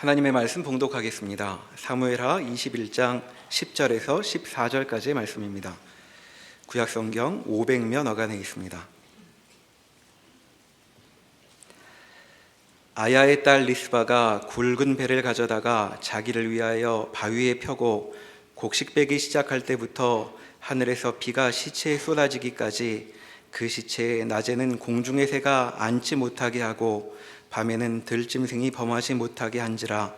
하나님의 말씀 봉독하겠습니다. 사무엘하 21장 10절에서 14절까지의 말씀입니다. 구약성경 500면 어간에 있습니다. 아야의 딸 리스바가 굵은 배를 가져다가 자기를 위하여 바위에 펴고 곡식 빼기 시작할 때부터 하늘에서 비가 시체에 쏟아지기까지 그 시체에 낮에는 공중의 새가 앉지 못하게 하고 밤에는 들짐승이 범하지 못하게 한지라.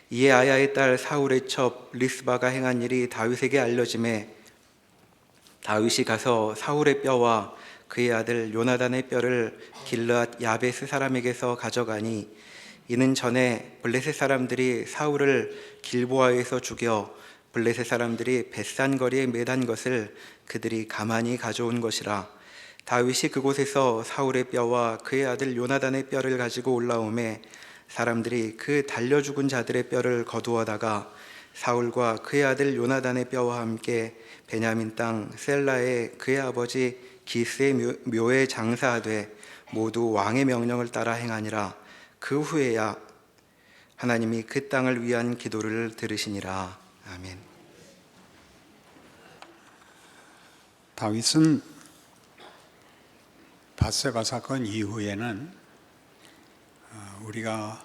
이에 아야의 딸 사울의 첩 리스바가 행한 일이 다윗에게 알려지매 다윗이 가서 사울의 뼈와 그의 아들 요나단의 뼈를 길르앗 야베스 사람에게서 가져가니, 이는 전에 블레셋 사람들이 사울을 길보아에서 죽여 블레셋 사람들이 벳산 거리에 매단 것을 그들이 가만히 가져온 것이라. 다윗이 그곳에서 사울의 뼈와 그의 아들 요나단의 뼈를 가지고 올라오매 사람들이 그 달려 죽은 자들의 뼈를 거두어다가 사울과 그의 아들 요나단의 뼈와 함께 베냐민 땅 셀라에 그의 아버지 기스의 묘에 장사하되 모두 왕의 명령을 따라 행하니라. 그 후에야 하나님이 그 땅을 위한 기도를 들으시니라. 아멘. 다윗은 밧세바 사건 이후에는 우리가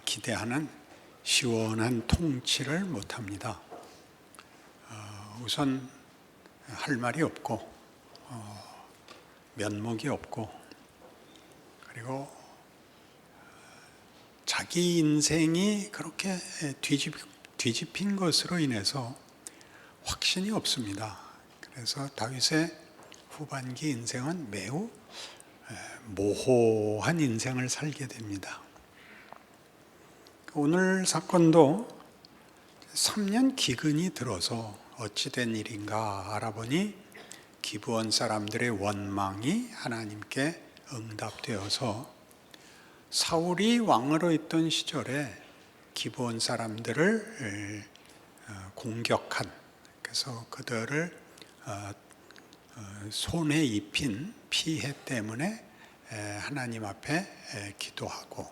기대하는 시원한 통치를 못합니다. 우선 할 말이 없고 면목이 없고, 그리고 자기 인생이 그렇게 뒤집힌 것으로 인해서 확신이 없습니다. 그래서 다윗의 후반기 인생은 매우 모호한 인생을 살게 됩니다. 오늘 사건도 3년 기근이 들어서 어찌된 일인가 알아보니 기브온 사람들의 원망이 하나님께 응답되어서 사울이 왕으로 있던 시절에 기브온 사람들을 공격한, 그래서 그들을 손에 입힌 피해 때문에 하나님 앞에 기도하고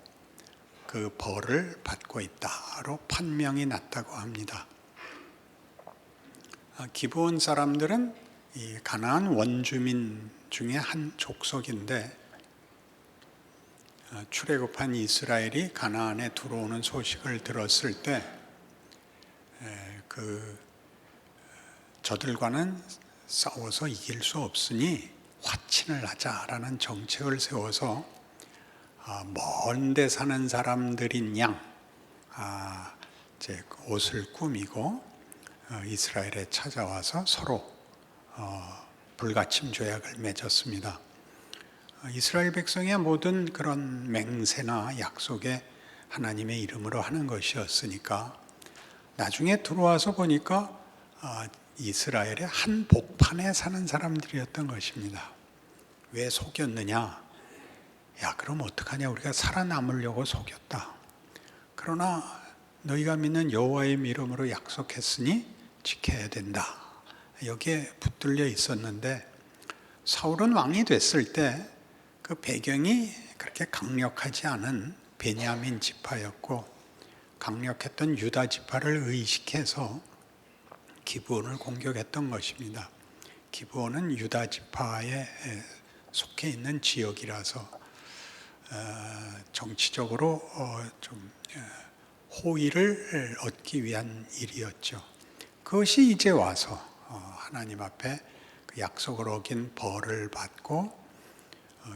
그 벌을 받고 있다로 판명이 났다고 합니다. 기브온 사람들은 이 가나안 원주민 중에 한 족속인데, 출애굽한 이스라엘이 가나안에 들어오는 소식을 들었을 때 저들과는 싸워서 이길 수 없으니 화친을 하자라는 정책을 세워서 먼 데 사는 사람들인 양 옷을 꾸미고 이스라엘에 찾아와서 서로 불가침 조약을 맺었습니다. 이스라엘 백성의 모든 그런 맹세나 약속에 하나님의 이름으로 하는 것이었으니까 나중에 들어와서 보니까 이스라엘의 한 복판에 사는 사람들이었던 것입니다. 왜 속였느냐? 야, 그럼 어떡하냐? 우리가 살아남으려고 속였다. 그러나 너희가 믿는 여호와의 이름으로 약속했으니 지켜야 된다. 여기에 붙들려 있었는데, 사울은 왕이 됐을 때 그 배경이 그렇게 강력하지 않은 베냐민 지파였고, 강력했던 유다 지파를 의식해서 기브온을 공격했던 것입니다. 기브온은 유다 지파에 속해 있는 지역이라서 정치적으로 좀 호의를 얻기 위한 일이었죠. 그것이 이제 와서 하나님 앞에 그 약속을 어긴 벌을 받고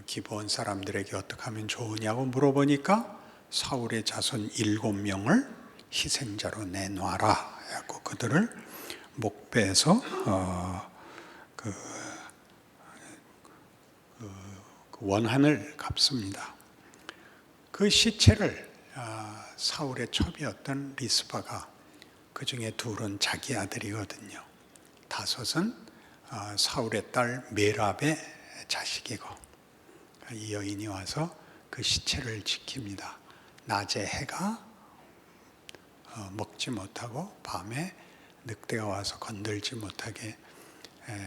기브온 사람들에게 어떻게 하면 좋으냐고 물어보니까 사울의 자손 7명을 희생자로 내놔라 하고 그들을 목배해서 그 원한을 갚습니다. 그 시체를 사울의 첩이었던 리스바가, 그 중에 둘은 자기 아들이거든요. 5은 사울의 딸 메랍의 자식이고, 이 여인이 와서 그 시체를 지킵니다. 낮에 해가 먹지 못하고 밤에 늑대가 와서 건들지 못하게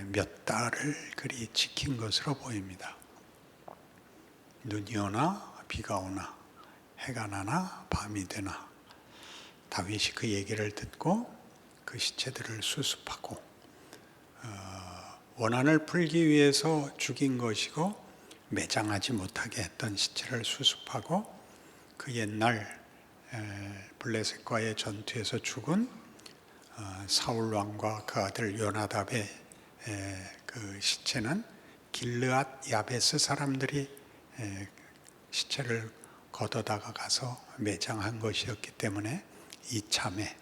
몇 달을 그리 지킨 것으로 보입니다. 눈이 오나 비가 오나 해가 나나 밤이 되나 다윗이 그 얘기를 듣고 그 시체들을 수습하고 원한을 풀기 위해서 죽인 것이고 매장하지 못하게 했던 시체를 수습하고 그 옛날 블레셋과의 전투에서 죽은 사울 왕과 그 아들 요나답의 그 시체는 길르앗 야베스 사람들이 시체를 걷어다가 가서 매장한 것이었기 때문에 이참에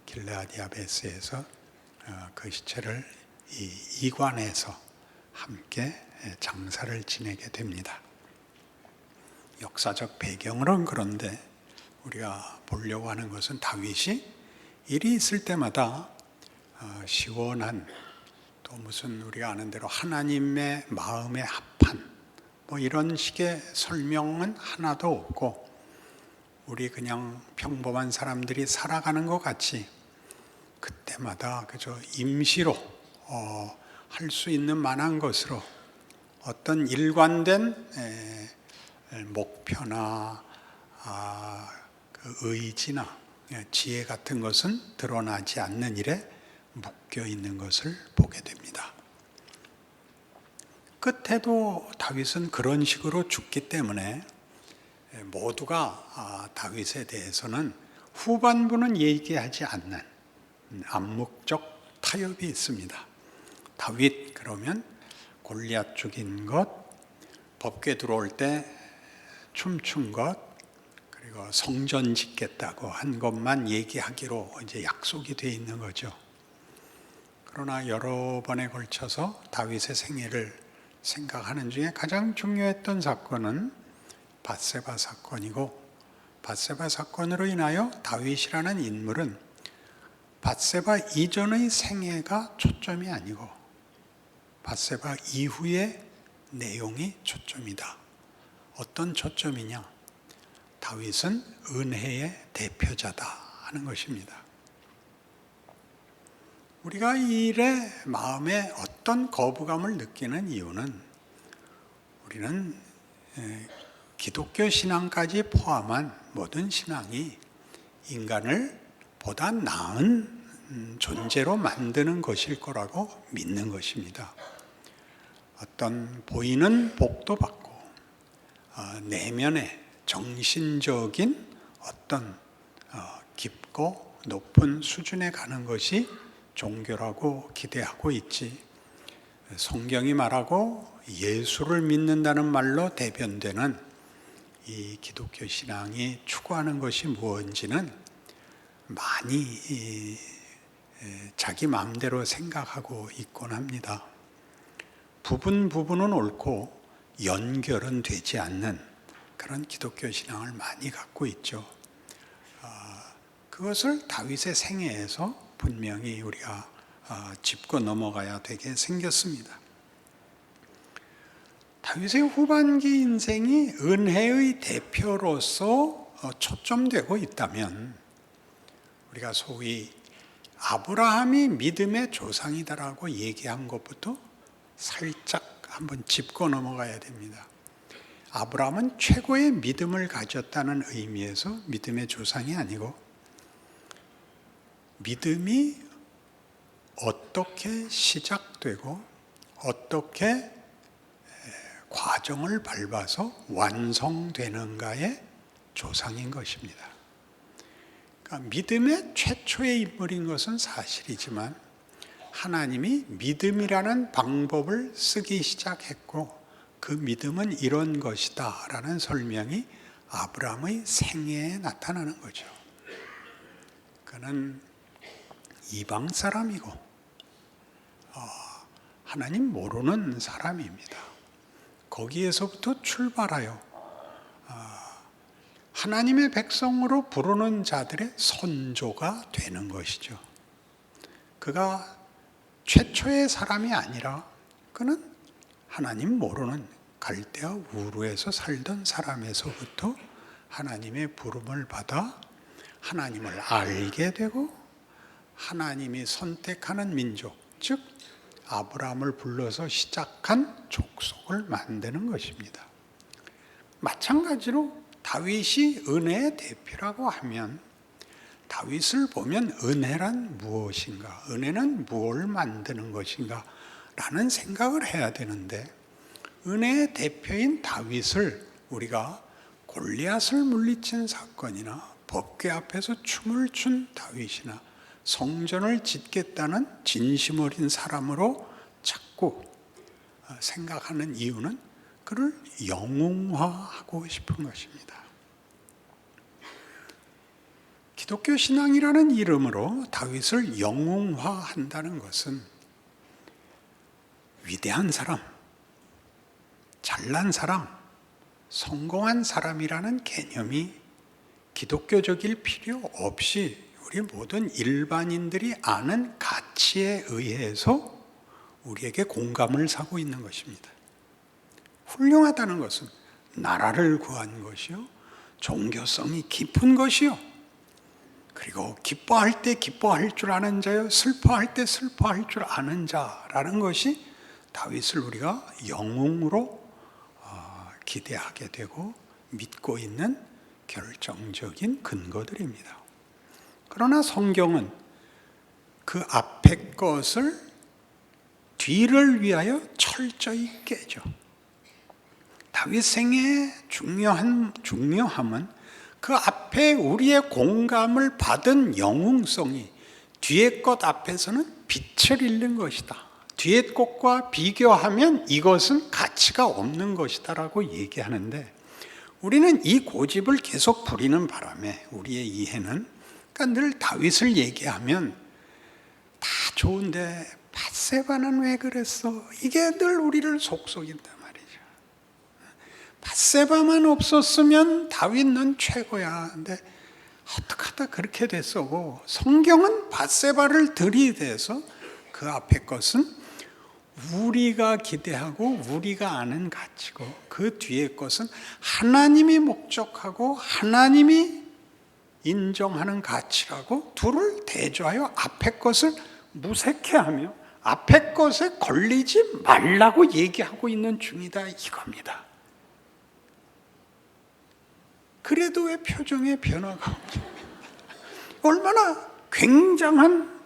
길르앗 야베스에서 그 시체를 이관해서 함께 장사를 지내게 됩니다. 역사적 배경으로는 그런데 우리가 보려고 하는 것은 다윗이 일이 있을 때마다 시원한, 또 무슨 우리가 아는 대로 하나님의 마음에 합한 뭐 이런 식의 설명은 하나도 없고, 우리 그냥 평범한 사람들이 살아가는 것 같이 그때마다 그저 임시로 할 수 있는 만한 것으로 어떤 일관된 목표나 그 의지나 지혜 같은 것은 드러나지 않는 일에 묶여 있는 것을 보게 됩니다. 끝에도 다윗은 그런 식으로 죽기 때문에 모두가 다윗에 대해서는 후반부는 얘기하지 않는 암묵적 타협이 있습니다. 다윗 그러면 골리앗 죽인 것, 법궤 들어올 때 춤춘 것, 그리고 성전 짓겠다고 한 것만 얘기하기로 이제 약속이 돼 있는 거죠. 그러나 여러 번에 걸쳐서 다윗의 생애를 생각하는 중에 가장 중요했던 사건은 밧세바 사건이고, 밧세바 사건으로 인하여 다윗이라는 인물은 밧세바 이전의 생애가 초점이 아니고 밧세바 이후의 내용이 초점이다. 어떤 초점이냐? 다윗은 은혜의 대표자다 하는 것입니다. 우리가 이 일에 마음에 어떤 거부감을 느끼는 이유는, 우리는 기독교 신앙까지 포함한 모든 신앙이 인간을 보다 나은 존재로 만드는 것일 거라고 믿는 것입니다. 어떤 보이는 복도 받고 내면의 정신적인 어떤 깊고 높은 수준에 가는 것이 종교라고 기대하고 있지, 성경이 말하고 예수를 믿는다는 말로 대변되는 이 기독교 신앙이 추구하는 것이 무엇인지는 많이 자기 마음대로 생각하고 있곤 합니다. 부분은 옳고 연결은 되지 않는 그런 기독교 신앙을 많이 갖고 있죠. 그것을 다윗의 생애에서 분명히 우리가 짚고 넘어가야 되게 생겼습니다. 다윗의 후반기 인생이 은혜의 대표로서 초점되고 있다면, 우리가 소위 아브라함이 믿음의 조상이다라고 얘기한 것부터 살짝 한번 짚고 넘어가야 됩니다. 아브라함은 최고의 믿음을 가졌다는 의미에서 믿음의 조상이 아니고, 믿음이 어떻게 시작되고 어떻게 과정을 밟아서 완성되는가의 조상인 것입니다. 그러니까 믿음의 최초의 인물인 것은 사실이지만, 하나님이 믿음이라는 방법을 쓰기 시작했고 그 믿음은 이런 것이다 라는 설명이 아브라함의 생애에 나타나는 거죠. 그는 이방 사람이고 하나님 모르는 사람입니다. 거기에서부터 출발하여 하나님의 백성으로 부르는 자들의 선조가 되는 것이죠. 그가 최초의 사람이 아니라 그는 하나님 모르는 갈대아 우르에서 살던 사람에서부터 하나님의 부름을 받아 하나님을 알게 되고 하나님이 선택하는 민족, 즉 아브라함을 불러서 시작한 족속을 만드는 것입니다. 마찬가지로 다윗이 은혜의 대표라고 하면 다윗을 보면 은혜란 무엇인가? 은혜는 무엇을 만드는 것인가? 라는 생각을 해야 되는데, 은혜의 대표인 다윗을 우리가 골리앗을 물리친 사건이나 법궤 앞에서 춤을 춘 다윗이나 성전을 짓겠다는 진심 어린 사람으로 자꾸 생각하는 이유는 그를 영웅화하고 싶은 것입니다. 기독교 신앙이라는 이름으로 다윗을 영웅화한다는 것은 위대한 사람, 잘난 사람, 성공한 사람이라는 개념이 기독교적일 필요 없이 우리 모든 일반인들이 아는 가치에 의해서 우리에게 공감을 사고 있는 것입니다. 훌륭하다는 것은 나라를 구한 것이요, 종교성이 깊은 것이요, 그리고 기뻐할 때 기뻐할 줄 아는 자요, 슬퍼할 때 슬퍼할 줄 아는 자라는 것이 다윗을 우리가 영웅으로 기대하게 되고 믿고 있는 결정적인 근거들입니다. 그러나 성경은 그 앞에 것을 뒤를 위하여 철저히 깨죠. 다윗 생애의 중요함은 그 앞에 우리의 공감을 받은 영웅성이 뒤의 것 앞에서는 빛을 잃는 것이다. 뒤의 것과 비교하면 이것은 가치가 없는 것이다 라고 얘기하는데, 우리는 이 고집을 계속 부리는 바람에 우리의 이해는, 그러니까 늘 다윗을 얘기하면 다 좋은데 밧세바는 왜 그랬어? 이게 늘 우리를 속속인단 말이죠. 밧세바만 없었으면 다윗은 최고야. 근데 어떡하다 그렇게 됐어. 성경은 밧세바를 들이대서 그 앞에 것은 우리가 기대하고 우리가 아는 가치고, 그 뒤의 것은 하나님이 목적하고 하나님이 인정하는 가치라고 둘을 대조하여 앞에 것을 무색해하며 앞에 것에 걸리지 말라고 얘기하고 있는 중이다, 이겁니다. 그래도 왜 표정에 변화가 없죠? 얼마나 굉장한,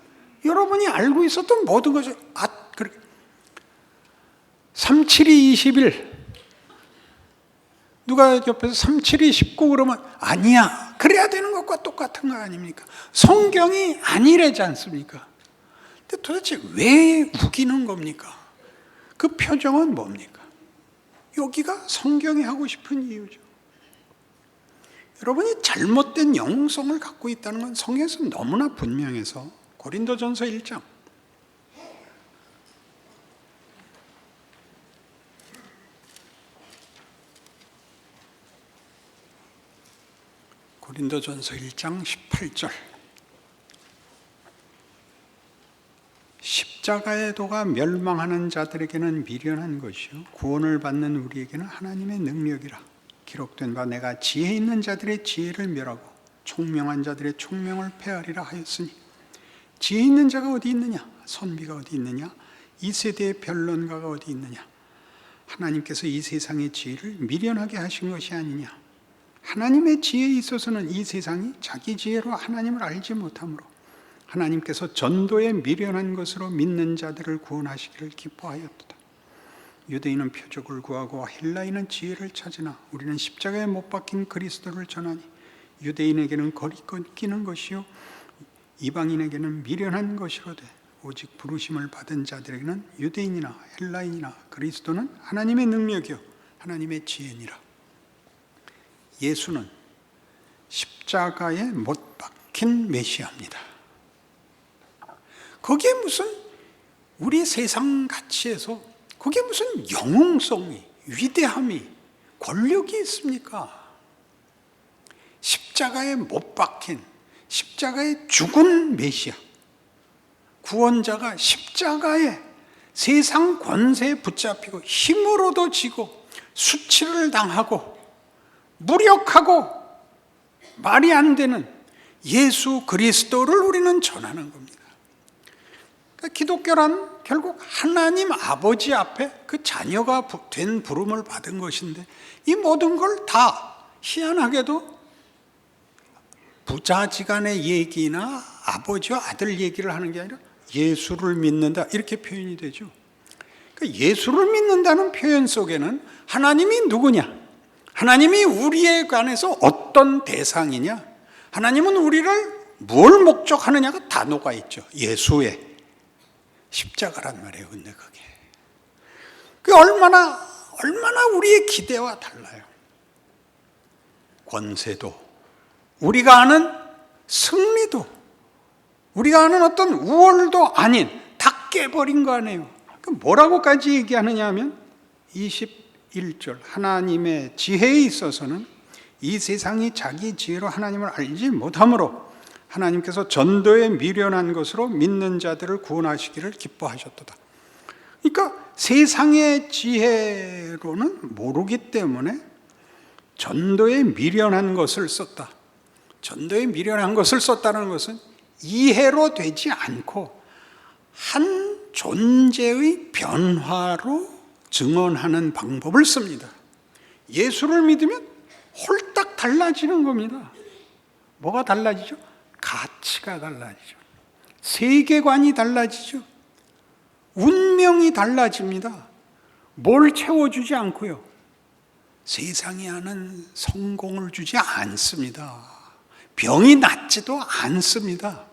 여러분이 알고 있었던 모든 것을 372 21 누가 옆에서 372 19 그러면 아니야, 그래야 되는 것과 똑같은 거 아닙니까? 성경이 아니래지 않습니까? 근데 도대체 왜 우기는 겁니까? 그 표정은 뭡니까? 여기가 성경이 하고 싶은 이유죠. 여러분이 잘못된 영웅성을 갖고 있다는 건 성경에서 너무나 분명해서, 고린도전서 1장 고린도전서 1장 18절, 십자가의 도가 멸망하는 자들에게는 미련한 것이요 구원을 받는 우리에게는 하나님의 능력이라. 기록된 바 내가 지혜 있는 자들의 지혜를 멸하고 총명한 자들의 총명을 폐하리라 하였으니, 지혜 있는 자가 어디 있느냐? 선비가 어디 있느냐? 이 세대의 변론가가 어디 있느냐? 하나님께서 이 세상의 지혜를 미련하게 하신 것이 아니냐? 하나님의 지혜에 있어서는 이 세상이 자기 지혜로 하나님을 알지 못하므로 하나님께서 전도에 미련한 것으로 믿는 자들을 구원하시기를 기뻐하였도다. 유대인은 표적을 구하고 헬라인은 지혜를 찾으나 우리는 십자가에 못 박힌 그리스도를 전하니, 유대인에게는 거리 끊기는 것이요 이방인에게는 미련한 것이로되 오직 부르심을 받은 자들에게는 유대인이나 헬라인이나 그리스도는 하나님의 능력이요 하나님의 지혜니라. 예수는 십자가에 못 박힌 메시아입니다. 거기에 무슨 우리 세상 가치에서 거기에 무슨 영웅성이, 위대함이, 권력이 있습니까? 십자가에 못 박힌, 십자가에 죽은 메시아, 구원자가 십자가에 세상 권세에 붙잡히고 힘으로도 지고 수치를 당하고 무력하고 말이 안 되는 예수 그리스도를 우리는 전하는 겁니다. 그러니까 기독교란 결국 하나님 아버지 앞에 그 자녀가 된 부름을 받은 것인데, 이 모든 걸 다 희한하게도 부자지간의 얘기나 아버지와 아들 얘기를 하는 게 아니라 예수를 믿는다 이렇게 표현이 되죠. 그러니까 예수를 믿는다는 표현 속에는 하나님이 누구냐? 하나님이 우리에 관해서 어떤 대상이냐? 하나님은 우리를 뭘 목적하느냐가 다 녹아 있죠. 예수의 십자가란 말이에요. 근데 그게 얼마나 우리의 기대와 달라요. 권세도, 우리가 아는 승리도, 우리가 아는 어떤 우월도 아닌 다 깨버린 거 아니에요. 뭐라고까지 얘기하느냐 하면 21절 하나님의 지혜에 있어서는 이 세상이 자기 지혜로 하나님을 알지 못하므로 하나님께서 전도에 미련한 것으로 믿는 자들을 구원하시기를 기뻐하셨도다. 그러니까 세상의 지혜로는 모르기 때문에 전도에 미련한 것을 썼다. 전도에 미련한 것을 썼다는 것은 이해로 되지 않고 한 존재의 변화로 증언하는 방법을 씁니다. 예수를 믿으면 홀딱 달라지는 겁니다. 뭐가 달라지죠? 가치가 달라지죠. 세계관이 달라지죠. 운명이 달라집니다. 뭘 채워주지 않고요. 세상이 하는 성공을 주지 않습니다. 병이 낫지도 않습니다.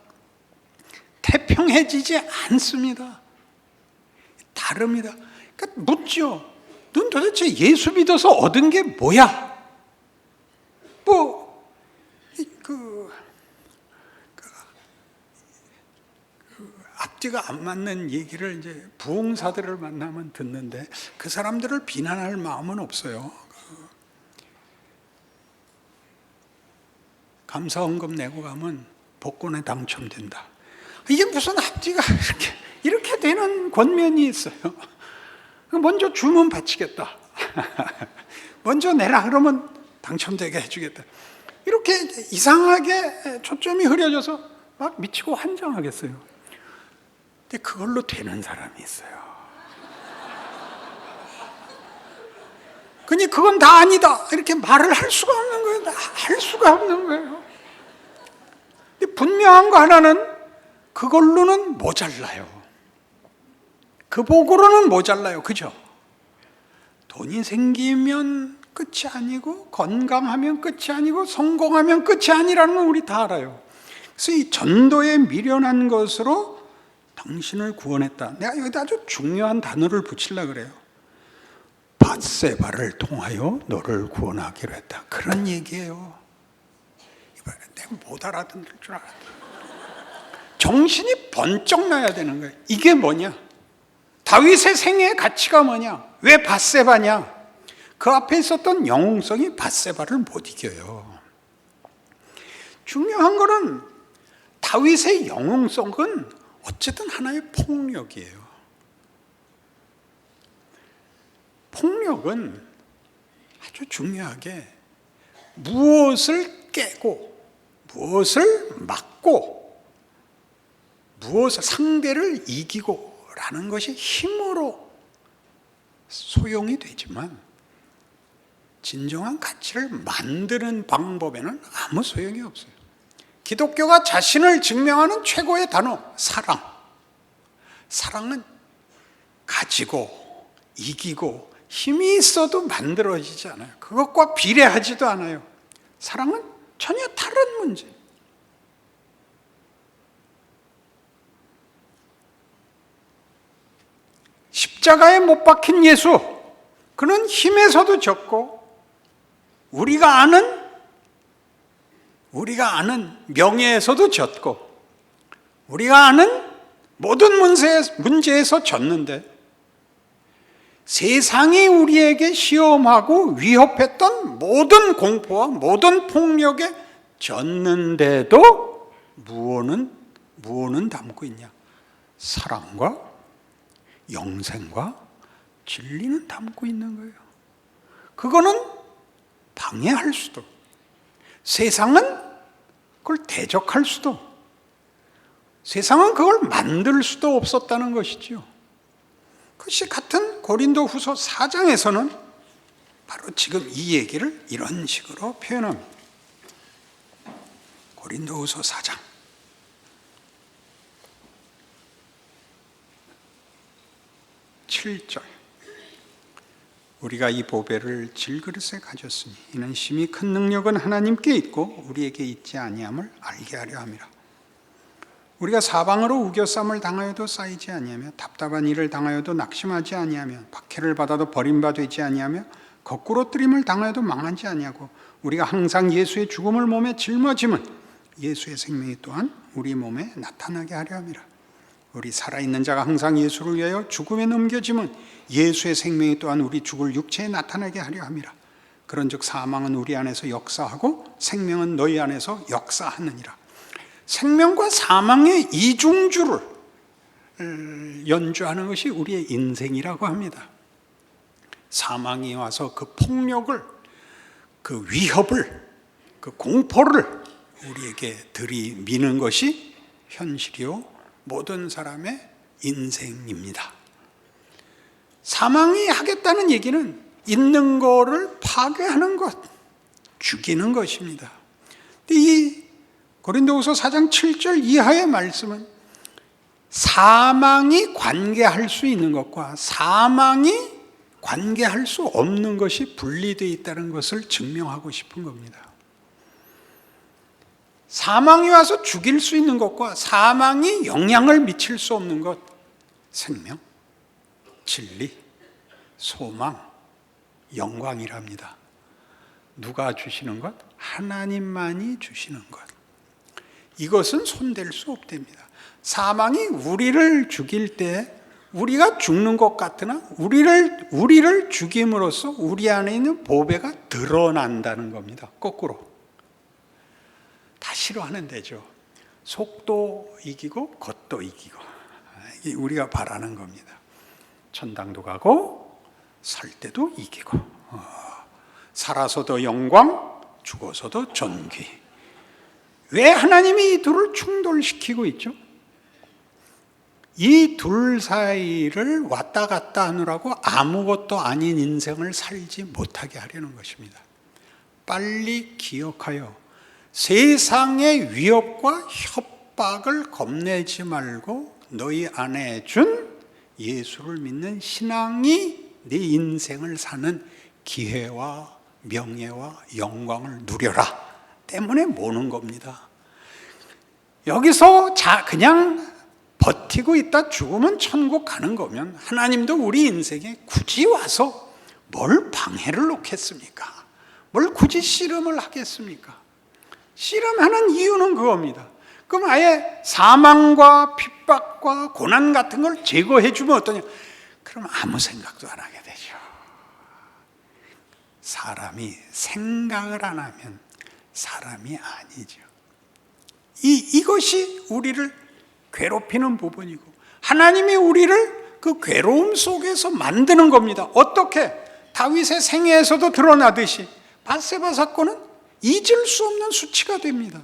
태평해지지 않습니다. 다릅니다. 그러니까 묻죠. 넌 도대체 예수 믿어서 얻은 게 뭐야? 앞뒤가 안 맞는 얘기를 이제 부흥사들을 만나면 듣는데 그 사람들을 비난할 마음은 없어요. 감사원금 내고 가면 복권에 당첨된다. 이게 무슨 앞뒤가 이렇게 되는 권면이 있어요. 먼저 주면 바치겠다. 먼저 내라 그러면 당첨되게 해주겠다. 이렇게 이상하게 초점이 흐려져서 막 미치고 환장하겠어요. 근데 그걸로 되는 사람이 있어요. 그니 그건 다 아니다 이렇게 말을 할 수가 없는 거예요. 할 수가 없는 거예요. 근데 분명한 거 하나는 그걸로는 모자라요. 그 복으로는 모자라요. 그죠? 돈이 생기면 끝이 아니고 건강하면 끝이 아니고 성공하면 끝이 아니라는 건 우리 다 알아요. 그래서 이 전도에 미련한 것으로 당신을 구원했다. 내가 여기다 아주 중요한 단어를 붙이려고 그래요. 밧세바를 통하여 너를 구원하기로 했다. 그런 얘기예요. 내가 못 알아듣는 줄 알았다. 정신이 번쩍 나야 되는 거예요. 이게 뭐냐? 다윗의 생애의 가치가 뭐냐? 왜 밧세바냐? 그 앞에 있었던 영웅성이 밧세바를 못 이겨요. 중요한 거는 다윗의 영웅성은 어쨌든 하나의 폭력이에요. 폭력은 아주 중요하게 무엇을 깨고 무엇을 막고 무엇을 상대를 이기고 라는 것이 힘으로 소용이 되지만 진정한 가치를 만드는 방법에는 아무 소용이 없어요. 기독교가 자신을 증명하는 최고의 단어, 사랑. 사랑은 가지고 이기고 힘이 있어도 만들어지지 않아요. 그것과 비례하지도 않아요. 사랑은 전혀 다른 문제. 십자가에 못 박힌 예수, 그는 힘에서도 졌고 우리가 아는 명예에서도 졌고 우리가 아는 모든 문제에서 졌는데 세상이 우리에게 시험하고 위협했던 모든 공포와 모든 폭력에 졌는데도 무엇은 담고 있냐? 사랑과 영생과 진리는 담고 있는 거예요. 그거는 방해할 수도, 세상은 그걸 대적할 수도, 세상은 그걸 만들 수도 없었다는 것이죠. 그것이 같은 고린도 후서 4장에서는 바로 지금 이 얘기를 이런 식으로 표현합니다. 고린도후서 4장 7절. 우리가 이 보배를 질그릇에 가졌으니 이는 심히 큰 능력은 하나님께 있고 우리에게 있지 아니함을 알게 하려 함이라. 우리가 사방으로 우겨쌈을 당하여도 쌓이지 아니하며 답답한 일을 당하여도 낙심하지 아니하며 박해를 받아도 버림받지 아니하며 거꾸로 뜨림을 당하여도 망하지 아니하고 우리가 항상 예수의 죽음을 몸에 짊어짐은 예수의 생명이 또한 우리 몸에 나타나게 하려 함이라. 우리 살아있는 자가 항상 예수를 위하여 죽음에 넘겨짐은 예수의 생명이 또한 우리 죽을 육체에 나타나게 하려 함이라. 그런즉 사망은 우리 안에서 역사하고 생명은 너희 안에서 역사하느니라. 생명과 사망의 이중주를 연주하는 것이 우리의 인생이라고 합니다. 사망이 와서 그 폭력을, 그 위협을, 그 공포를 우리에게 들이미는 것이 현실이요 모든 사람의 인생입니다. 사망이 하겠다는 얘기는 있는 거를 파괴하는 것, 죽이는 것입니다. 이 고린도후서 4장 7절 이하의 말씀은 사망이 관계할 수 있는 것과 사망이 관계할 수 없는 것이 분리되어 있다는 것을 증명하고 싶은 겁니다. 사망이 와서 죽일 수 있는 것과 사망이 영향을 미칠 수 없는 것, 생명, 진리, 소망, 영광이랍니다. 누가 주시는 것? 하나님만이 주시는 것. 이것은 손댈 수 없답니다. 사망이 우리를 죽일 때 우리가 죽는 것 같으나 우리를 죽임으로써 우리 안에 있는 보배가 드러난다는 겁니다. 거꾸로. 다 싫어하는 데죠. 속도 이기고 겉도 이기고. 이게 우리가 바라는 겁니다. 천당도 가고 살 때도 이기고 살아서도 영광, 죽어서도 존귀. 왜 하나님이 이 둘을 충돌시키고 있죠? 이 둘 사이를 왔다 갔다 하느라고 아무것도 아닌 인생을 살지 못하게 하려는 것입니다. 빨리 기억하여 세상의 위협과 협박을 겁내지 말고 너희 안에 준 예수를 믿는 신앙이 네 인생을 사는 기회와 명예와 영광을 누려라 때문에 모는 겁니다. 여기서 그냥 버티고 있다 죽으면 천국 가는 거면 하나님도 우리 인생에 굳이 와서 뭘 방해를 놓겠습니까? 뭘 굳이 씨름을 하겠습니까? 씨름하는 이유는 그겁니다. 그럼 아예 사망과 핍박과 고난 같은 걸 제거해 주면 어떠냐? 그럼 아무 생각도 안 하게 되죠. 사람이 생각을 안 하면 사람이 아니죠. 이것이 우리를 괴롭히는 부분이고 하나님이 우리를 그 괴로움 속에서 만드는 겁니다. 어떻게? 다윗의 생애에서도 드러나듯이 밧세바 사건은 잊을 수 없는 수치가 됩니다.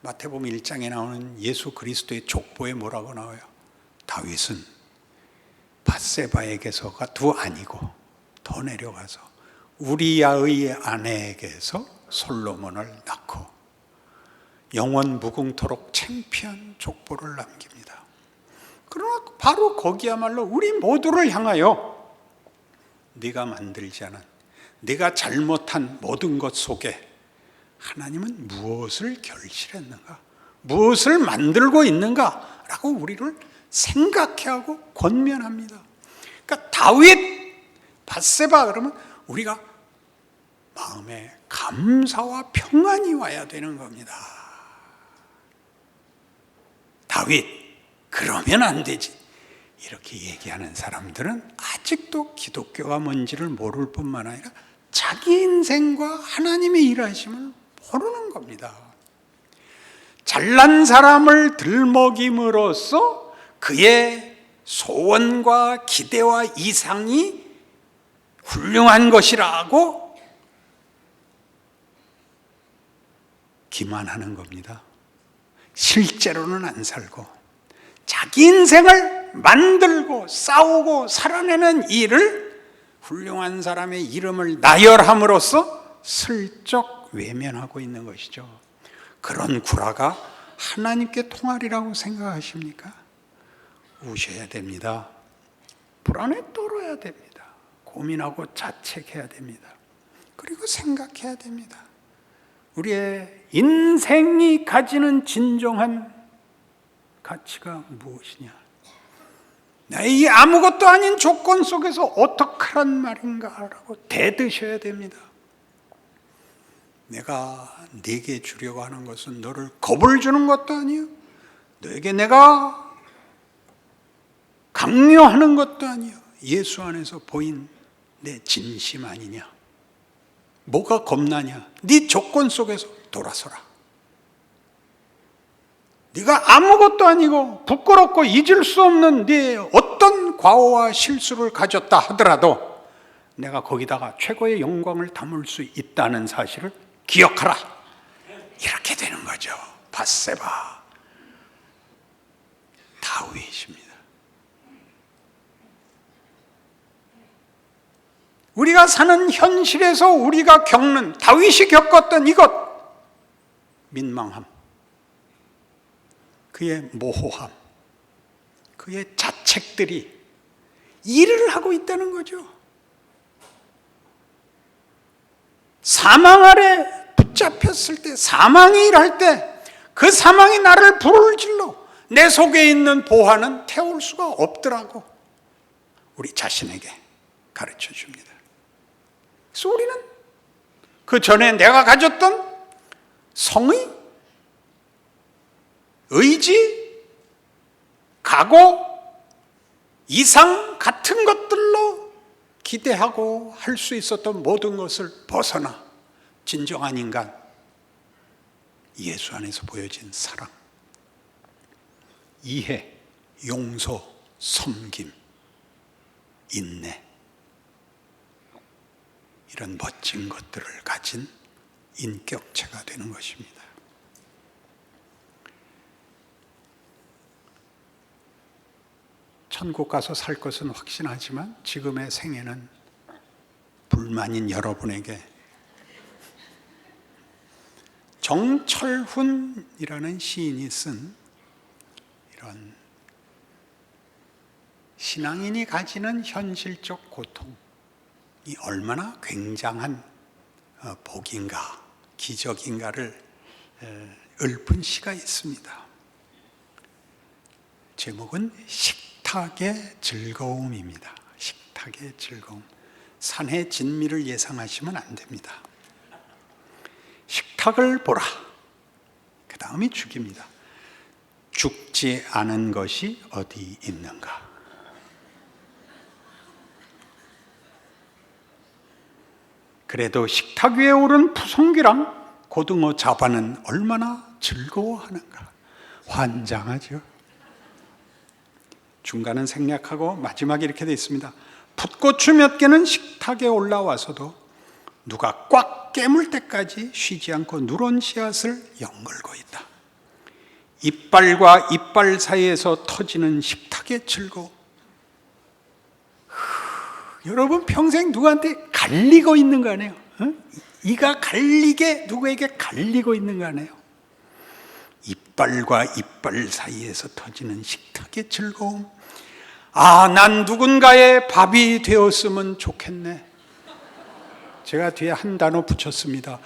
마태복음 1장에 나오는 예수 그리스도의 족보에 뭐라고 나와요? 다윗은 밧세바에게서가 아니고 더 내려가서 우리야의 아내에게서 솔로몬을 낳고 영원 무궁토록 창피한 족보를 남깁니다. 그러나 바로 거기야말로 우리 모두를 향하여 네가 만들지 않은, 네가 잘못한 모든 것 속에 하나님은 무엇을 결실했는가, 무엇을 만들고 있는가 라고 우리를 생각해 하고 권면합니다. 그러니까 다윗, 밧세바 그러면 우리가 마음에 감사와 평안이 와야 되는 겁니다. 다윗, 그러면 안 되지. 이렇게 얘기하는 사람들은 아직도 기독교가 뭔지를 모를 뿐만 아니라 자기 인생과 하나님의 일하심을 모르는 겁니다. 잘난 사람을 들먹임으로써 그의 소원과 기대와 이상이 훌륭한 것이라고 기만하는 겁니다. 실제로는 안 살고 자기 인생을 만들고 싸우고 살아내는 일을 훌륭한 사람의 이름을 나열함으로써 슬쩍 외면하고 있는 것이죠. 그런 구라가 하나님께 통하리라고 생각하십니까? 우셔야 됩니다. 불안에 떨어야 됩니다. 고민하고 자책해야 됩니다. 그리고 생각해야 됩니다. 우리의 인생이 가지는 진정한 가치가 무엇이냐? 이 아무것도 아닌 조건 속에서 어떡하란 말인가라고 대드셔야 됩니다. 내가 네게 주려고 하는 것은 너를 겁을 주는 것도 아니요, 너에게 내가 강요하는 것도 아니요, 예수 안에서 보인 내 진심 아니냐? 뭐가 겁나냐? 네 조건 속에서 돌아서라. 네가 아무것도 아니고 부끄럽고 잊을 수 없는 네 어떤 과오와 실수를 가졌다 하더라도 내가 거기다가 최고의 영광을 담을 수 있다는 사실을 기억하라. 이렇게 되는 거죠. 밧세바 다윗입니다. 우리가 사는 현실에서 우리가 겪는, 다윗이 겪었던 이것, 민망함, 그의 모호함, 그의 자책들이 일을 하고 있다는 거죠. 사망 아래 붙잡혔을 때, 사망이 일할 때, 그 사망이 나를 불을 질러 내 속에 있는 보화는 태울 수가 없더라고 우리 자신에게 가르쳐 줍니다. 그래서 우리는 그 전에 내가 가졌던 성의, 의지, 각오, 이상 같은 것들로 기대하고 할 수 있었던 모든 것을 벗어나 진정한 인간, 예수 안에서 보여진 사랑, 이해, 용서, 섬김, 인내, 이런 멋진 것들을 가진 인격체가 되는 것입니다. 천국 가서 살 것은 확신하지만 지금의 생애는 불만인 여러분에게 정철훈이라는 시인이 쓴 이런 신앙인이 가지는 현실적 고통이 얼마나 굉장한 복인가, 기적인가를 읊은 시가 있습니다. 제목은 식탁의 즐거움입니다. 식탁의 즐거움. 산의 진미를 예상하시면 안 됩니다. 식탁을 보라. 그 다음이 죽입니다. 죽지 않은 것이 어디 있는가? 그래도 식탁 위에 오른 푸송기랑 고등어 잡아는 얼마나 즐거워하는가? 환장하죠. 중간은 생략하고 마지막에 이렇게 되어 있습니다. 풋고추 몇 개는 식탁에 올라와서도 누가 꽉 깨물 때까지 쉬지 않고 누런 씨앗을 엿물고 있다. 이빨과 이빨 사이에서 터지는 식탁의 즐거움. 여러분 평생 누구한테 갈리고 있는 거 아니에요? 이가 갈리게 누구에게 갈리고 있는 거 아니에요? 이빨과 이빨 사이에서 터지는 식탁의 즐거움. 아, 난 누군가의 밥이 되었으면 좋겠네. 제가 뒤에 한 단어 붙였습니다.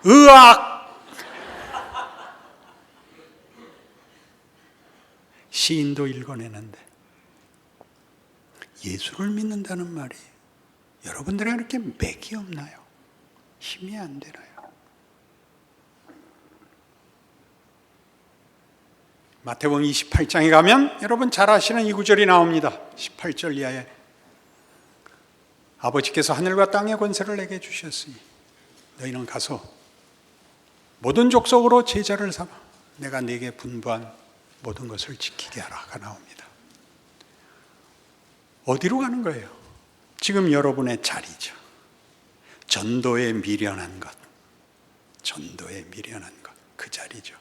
의학. 시인도 읽어내는데 예수를 믿는다는 말이 여러분들에게 그렇게 맥이 없나요? 힘이 안 되나요? 마태복음 28장에 가면 여러분 잘 아시는 이 구절이 나옵니다. 18절 이하에 아버지께서 하늘과 땅의 권세를 내게 주셨으니 너희는 가서 모든 족속으로 제자를 삼아 내가 네게 분부한 모든 것을 지키게 하라가 나옵니다. 어디로 가는 거예요? 지금 여러분의 자리죠. 전도에 미련한 것, 전도에 미련한 것, 그 자리죠.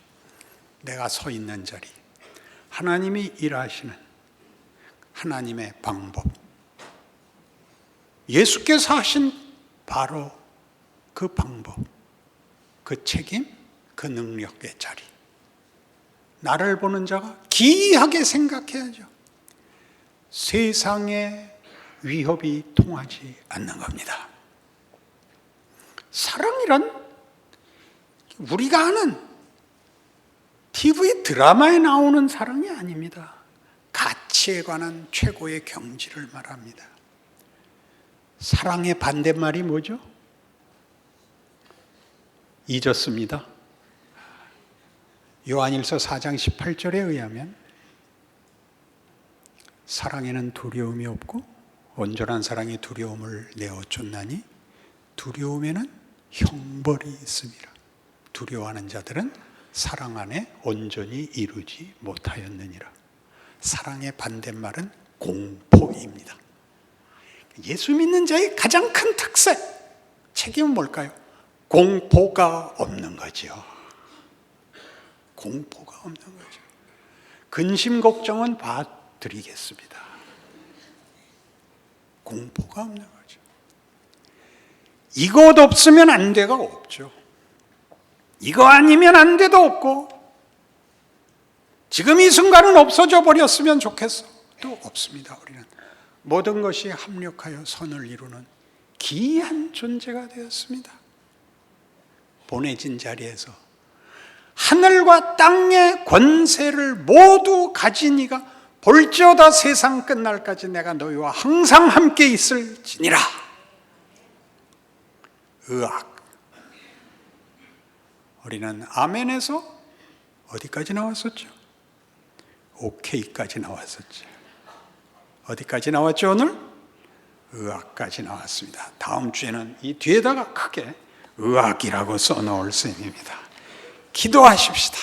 내가 서 있는 자리, 하나님이 일하시는 하나님의 방법, 예수께서 하신 바로 그 방법, 그 책임, 그 능력의 자리. 나를 보는 자가 기이하게 생각해야죠. 세상에 위협이 통하지 않는 겁니다. 사랑이란 우리가 아는 TV 드라마에 나오는 사랑이 아닙니다. 가치에 관한 최고의 경지를 말합니다. 사랑의 반대말이 뭐죠? 잊었습니다. 요한일서 4장 18절에 의하면 사랑에는 두려움이 없고 온전한 사랑이 두려움을 내어 쫓나니 두려움에는 형벌이 있습니다. 두려워하는 자들은 사랑 안에 온전히 이루지 못하였느니라. 사랑의 반대말은 공포입니다. 예수 믿는 자의 가장 큰 특색, 책임은 뭘까요? 공포가 없는 거죠. 공포가 없는 거죠. 근심 걱정은 봐드리겠습니다. 공포가 없는 거죠. 이것 없으면 안 돼가 없죠. 이거 아니면 안 돼도 없고, 지금 이 순간은 없어져 버렸으면 좋겠어 또 없습니다. 우리는 모든 것이 합력하여 선을 이루는 기이한 존재가 되었습니다. 보내진 자리에서 하늘과 땅의 권세를 모두 가진 이가 볼지어다 세상 끝날까지 내가 너희와 항상 함께 있을지니라. 의학. 우리는 아멘에서 어디까지 나왔었죠? 오케이까지 나왔었죠. 어디까지 나왔죠 오늘? 의학까지 나왔습니다. 다음 주에는 이 뒤에다가 크게 의학이라고 써놓을 셈입니다. 기도하십시다.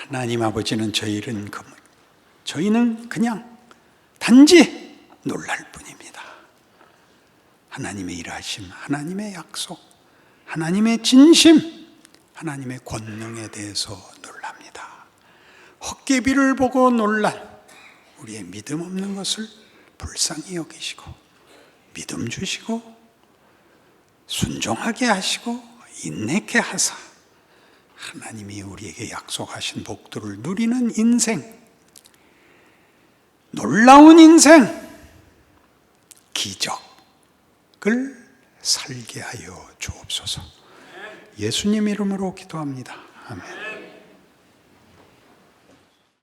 하나님 아버지는 저희는 그냥 단지 놀랄 뿐입니다. 하나님의 일하심, 하나님의 약속, 하나님의 진심, 하나님의 권능에 대해서 놀랍니다. 헛개비를 보고 놀란 우리의 믿음 없는 것을 불쌍히 여기시고 믿음 주시고 순종하게 하시고 인내케 하사 하나님이 우리에게 약속하신 복들을 누리는 인생, 놀라운 인생, 기적을 살게 하여 주옵소서. 예수님 이름으로 기도합니다. 아멘.